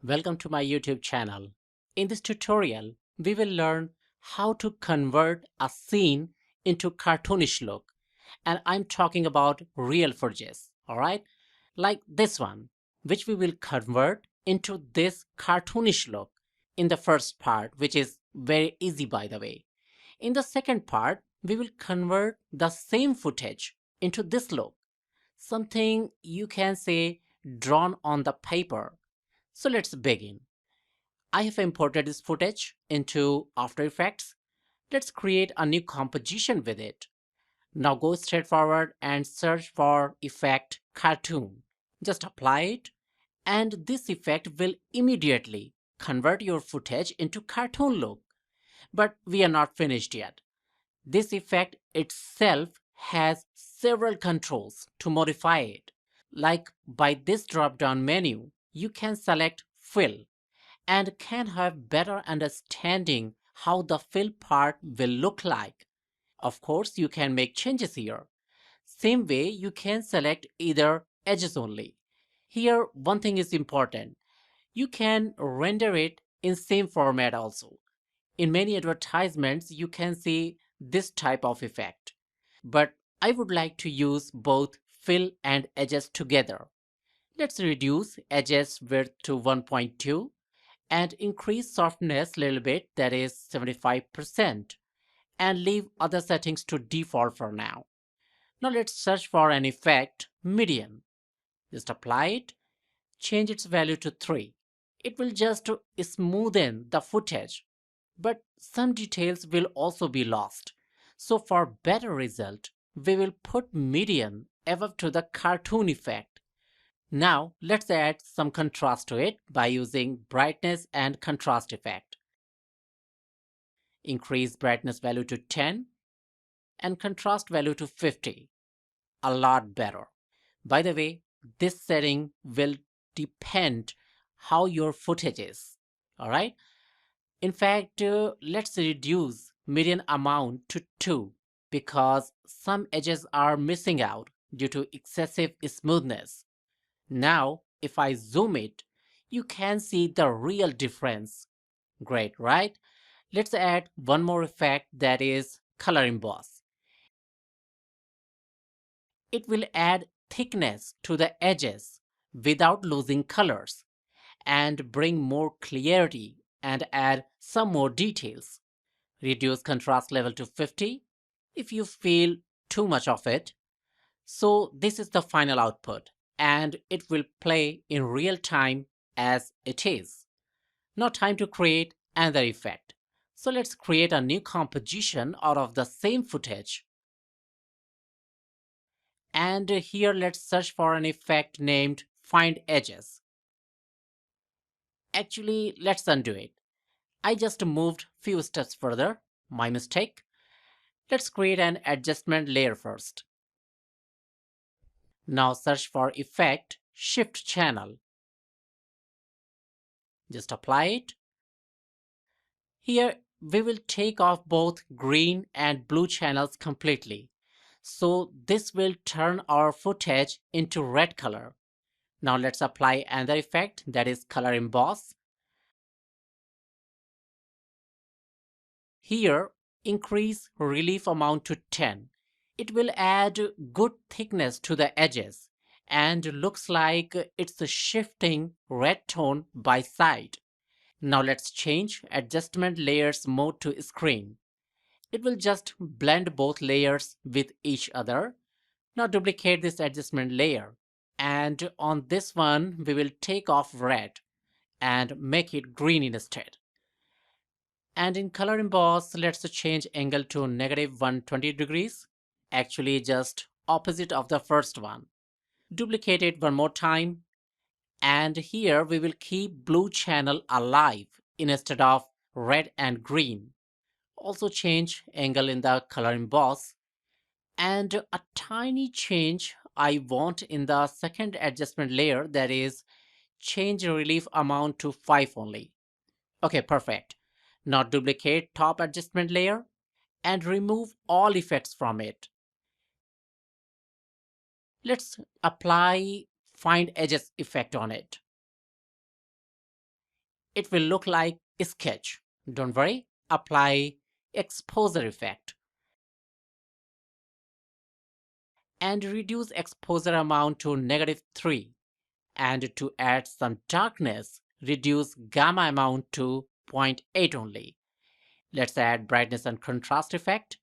Welcome to my YouTube channel. In this tutorial, we will learn how to convert a scene into cartoonish look. And I'm talking about real footages, alright? Like this one, which we will convert into this cartoonish look in the first part, which is very easy by the way. In the second part, we will convert the same footage into this look, something you can say drawn on the paper. So let's begin. I have imported this footage into After Effects. Let's create a new composition with it. Now go straight forward and search for effect cartoon. Just apply it and this effect will immediately convert your footage into cartoon look. But we are not finished yet. This effect itself has several controls to modify it. Like by this drop down menu, you can select fill and can have better understanding how the fill part will look like. Of course, you can make changes here. Same way, you can select either edges only. Here, one thing is important. You can render it in same format also. In many advertisements, you can see this type of effect. But I would like to use both fill and edges together. Let's reduce edges width to 1.2 and increase softness a little bit, that is 75%, and leave other settings to default for now. Now let's search for an effect median. Just apply it, change its value to 3. It will just smoothen the footage, but some details will also be lost. So for better result, we will put median above to the cartoon effect. Now let's add some contrast to it by using brightness and contrast effect. Increase brightness value to 10 and contrast value to 50. A lot better. By the way, this setting will depend how your footage is. Alright? In fact, let's reduce median amount to 2 because some edges are missing out due to excessive smoothness. Now, if I zoom it, you can see the real difference. Great, right? Let's add one more effect, that is color emboss. It will add thickness to the edges without losing colors and bring more clarity and add some more details. Reduce contrast level to 50 if you feel too much of it. So this is the final output and it will play in real time as it is. Now time to create another effect. So let's create a new composition out of the same footage. And here let's search for an effect named Find Edges. Actually, let's undo it. I just moved few steps further. My mistake. Let's create an adjustment layer first. Now search for effect Shift Channel. Just apply it. Here we will take off both green and blue channels completely. So this will turn our footage into red color. Now let's apply another effect, that is color emboss. Here increase relief amount to 10. It will add good thickness to the edges and looks like it's shifting red tone by side. Now let's change adjustment layers mode to screen. It will just blend both layers with each other. Now duplicate this adjustment layer and on this one we will take off red and make it green instead. And in color emboss, let's change angle to negative 120 degrees. Actually just opposite of the first one. Duplicate it one more time. And here we will keep blue channel alive instead of red and green. Also change angle in the color emboss. And a tiny change I want in the second adjustment layer, that is change relief amount to 5 only. Okay, perfect. Now duplicate top adjustment layer and remove all effects from it. Let's apply Find Edges effect on it. it will look like a sketch. Don't worry, apply exposure effect and reduce exposure amount to -3. And to add some darkness, reduce gamma amount to zero point 0.8 only. Let's add brightness and contrast effect.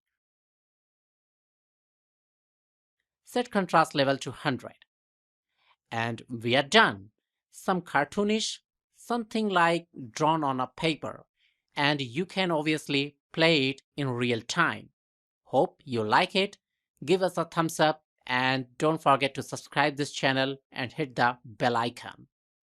Set contrast level to 100. And we are done. Some cartoonish, something like drawn on a paper. And you can obviously play it in real time. Hope you like it. Give us a thumbs up and don't forget to subscribe this channel and hit the bell icon.